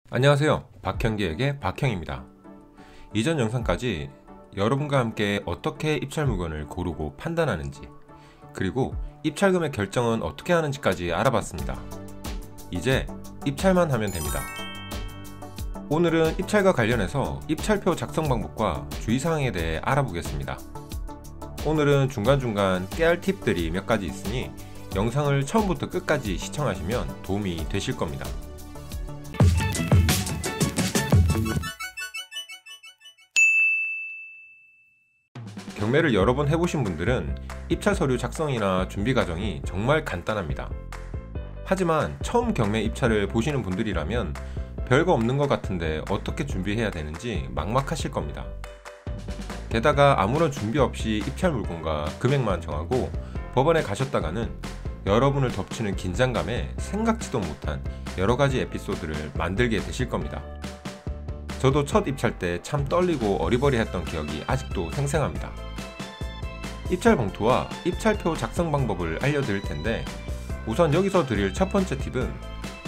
안녕하세요. 박형기에게 박형입니다. 이전 영상까지 여러분과 함께 어떻게 입찰 물건을 고르고 판단하는지, 그리고 입찰 금액 결정은 어떻게 하는지까지 알아봤습니다. 이제 입찰만 하면 됩니다. 오늘은 입찰과 관련해서 입찰표 작성 방법과 주의사항에 대해 알아보겠습니다. 오늘은 중간중간 깨알 팁들이 몇 가지 있으니 영상을 처음부터 끝까지 시청하시면 도움이 되실 겁니다. 경매를 여러 번 해보신 분들은 입찰 서류 작성이나 준비 과정이 정말 간단합니다. 하지만 처음 경매 입찰을 보시는 분들이라면 별거 없는 것 같은데 어떻게 준비해야 되는지 막막하실 겁니다. 게다가 아무런 준비 없이 입찰 물건과 금액만 정하고 법원에 가셨다가는 여러분을 덮치는 긴장감에 생각지도 못한 여러가지 에피소드를 만들게 되실 겁니다. 저도 첫 입찰 때 참 떨리고 어리버리했던 기억이 아직도 생생합니다. 입찰 봉투와 입찰표 작성 방법을 알려드릴 텐데, 우선 여기서 드릴 첫 번째 팁은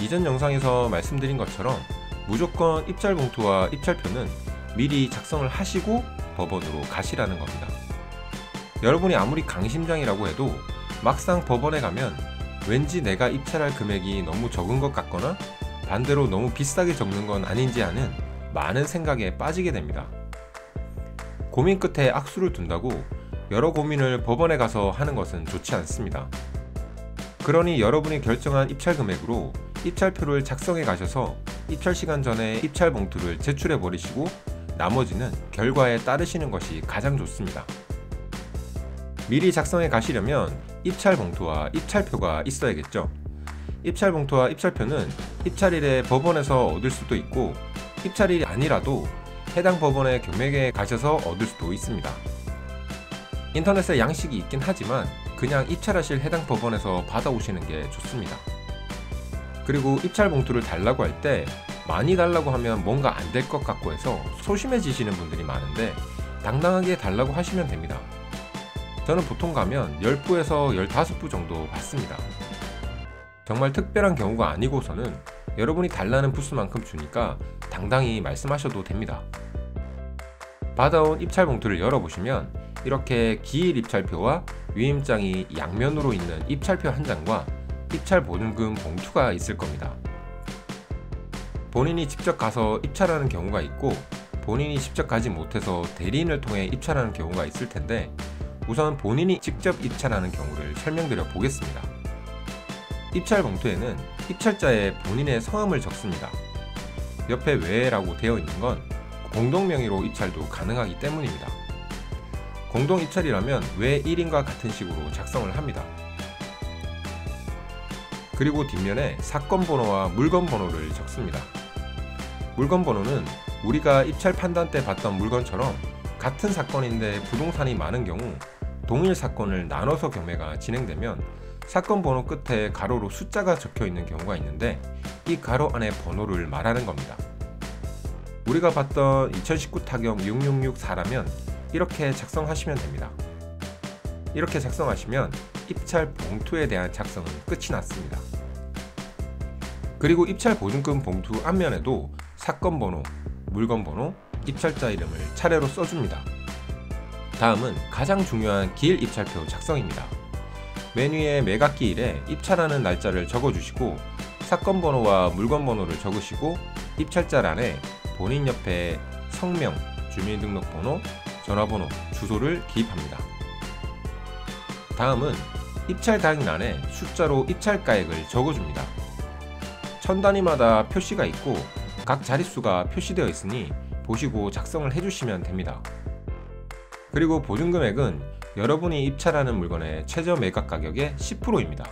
이전 영상에서 말씀드린 것처럼 무조건 입찰 봉투와 입찰표는 미리 작성을 하시고 법원으로 가시라는 겁니다. 여러분이 아무리 강심장이라고 해도 막상 법원에 가면 왠지 내가 입찰할 금액이 너무 적은 것 같거나 반대로 너무 비싸게 적는 건 아닌지 하는 많은 생각에 빠지게 됩니다. 고민 끝에 악수를 둔다고 여러 고민을 법원에 가서 하는 것은 좋지 않습니다. 그러니 여러분이 결정한 입찰 금액으로 입찰표를 작성해 가셔서 입찰 시간 전에 입찰 봉투를 제출해 버리시고 나머지는 결과에 따르시는 것이 가장 좋습니다. 미리 작성해 가시려면 입찰 봉투와 입찰표가 있어야겠죠. 입찰 봉투와 입찰표는 입찰일에 법원에서 얻을 수도 있고, 입찰일이 아니라도 해당 법원의 경매계에 가셔서 얻을 수도 있습니다. 인터넷에 양식이 있긴 하지만 그냥 입찰하실 해당 법원에서 받아오시는 게 좋습니다. 그리고 입찰 봉투를 달라고 할 때 많이 달라고 하면 뭔가 안 될 것 같고 해서 소심해지시는 분들이 많은데, 당당하게 달라고 하시면 됩니다. 저는 보통 가면 10부에서 15부 정도 받습니다. 정말 특별한 경우가 아니고서는 여러분이 달라는 부수만큼 주니까 당당히 말씀하셔도 됩니다. 받아온 입찰 봉투를 열어보시면 이렇게 기일 입찰표와 위임장이 양면으로 있는 입찰표 한 장과 입찰 보증금 봉투가 있을 겁니다. 본인이 직접 가서 입찰하는 경우가 있고, 본인이 직접 가지 못해서 대리인을 통해 입찰하는 경우가 있을 텐데, 우선 본인이 직접 입찰하는 경우를 설명드려 보겠습니다. 입찰 봉투에는 입찰자의 본인의 성함을 적습니다. 옆에 외라고 되어 있는 건 공동 명의로 입찰도 가능하기 때문입니다. 공동 입찰이라면 외 1인과 같은 식으로 작성을 합니다. 그리고 뒷면에 사건 번호와 물건 번호를 적습니다. 물건 번호는 우리가 입찰 판단 때 봤던 물건처럼 같은 사건인데 부동산이 많은 경우 동일 사건을 나눠서 경매가 진행되면 사건 번호 끝에 가로로 숫자가 적혀 있는 경우가 있는데, 이 가로 안에 번호를 말하는 겁니다. 우리가 봤던 2019 타경 6664라면 이렇게 작성하시면 됩니다. 이렇게 작성하시면 입찰 봉투에 대한 작성은 끝이 났습니다. 그리고 입찰 보증금 봉투 앞면에도 사건 번호, 물건 번호, 입찰자 이름을 차례로 써줍니다. 다음은 가장 중요한 기일 입찰표 작성입니다. 맨 위에 매각기일에 입찰하는 날짜를 적어주시고, 사건 번호와 물건 번호를 적으시고, 입찰자란에 본인 옆에 성명, 주민등록번호, 전화번호, 주소를 기입합니다. 다음은 입찰 당일란에 숫자로 입찰가액을 적어줍니다. 천 단위마다 표시가 있고 각 자릿수가 표시되어 있으니 보시고 작성을 해주시면 됩니다. 그리고 보증금액은 여러분이 입찰하는 물건의 최저 매각 가격의 10%입니다.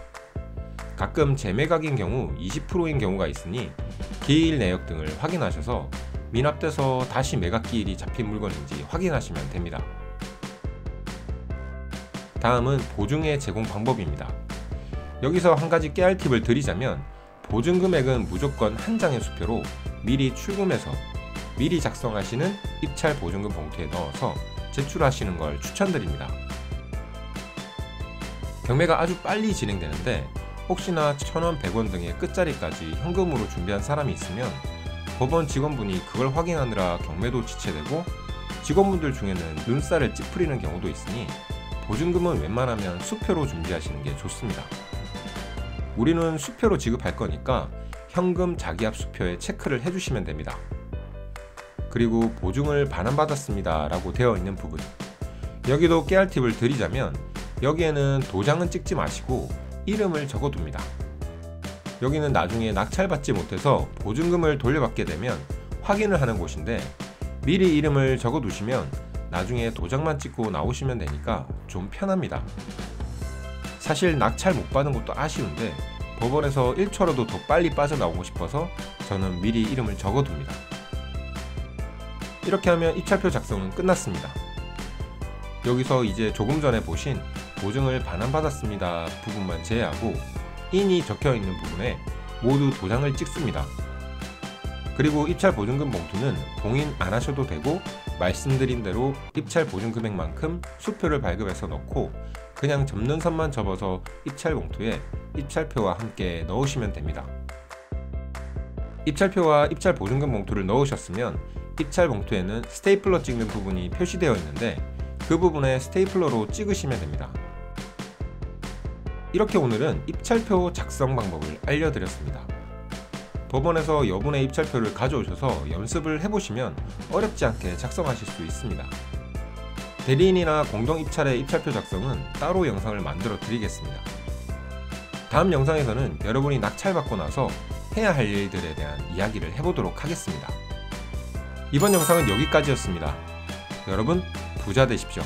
가끔 재매각인 경우 20%인 경우가 있으니 기일 내역 등을 확인하셔서 미납돼서 다시 매각 기일이 잡힌 물건인지 확인하시면 됩니다. 다음은 보증의 제공 방법입니다. 여기서 한 가지 깨알 팁을 드리자면, 보증금액은 무조건 한 장의 수표로 미리 출금해서 미리 작성하시는 입찰 보증금 봉투에 넣어서 제출하시는 걸 추천드립니다. 경매가 아주 빨리 진행되는데 혹시나 1,000원, 100원 등의 끝자리까지 현금으로 준비한 사람이 있으면 법원 직원분이 그걸 확인하느라 경매도 지체되고 직원분들 중에는 눈살을 찌푸리는 경우도 있으니 보증금은 웬만하면 수표로 준비하시는 게 좋습니다. 우리는 수표로 지급할 거니까 현금 자기압 수표에 체크를 해주시면 됩니다. 그리고 보증을 반환받았습니다 라고 되어 있는 부분, 여기도 깨알 팁을 드리자면 여기에는 도장은 찍지 마시고 이름을 적어둡니다. 여기는 나중에 낙찰받지 못해서 보증금을 돌려받게 되면 확인을 하는 곳인데 미리 이름을 적어두시면 나중에 도장만 찍고 나오시면 되니까 좀 편합니다. 사실 낙찰 못 받은 것도 아쉬운데 법원에서 1초라도 더 빨리 빠져나오고 싶어서 저는 미리 이름을 적어둡니다. 이렇게 하면 입찰표 작성은 끝났습니다. 여기서 이제 조금 전에 보신 보증을 반환받았습니다 부분만 제외하고 인이 적혀있는 부분에 모두 도장을 찍습니다. 그리고 입찰 보증금 봉투는 봉인 안 하셔도 되고 말씀드린 대로 입찰 보증 금액만큼 수표를 발급해서 넣고 그냥 접는 선만 접어서 입찰 봉투에 입찰표와 함께 넣으시면 됩니다. 입찰표와 입찰 보증금 봉투를 넣으셨으면 입찰 봉투에는 스테이플러 찍는 부분이 표시되어 있는데 그 부분에 스테이플러로 찍으시면 됩니다. 이렇게 오늘은 입찰표 작성 방법을 알려드렸습니다. 법원에서 여분의 입찰표를 가져오셔서 연습을 해보시면 어렵지 않게 작성하실 수 있습니다. 대리인이나 공동 입찰의 입찰표 작성은 따로 영상을 만들어 드리겠습니다. 다음 영상에서는 여러분이 낙찰받고 나서 해야 할 일들에 대한 이야기를 해보도록 하겠습니다. 이번 영상은 여기까지였습니다. 여러분 부자 되십시오.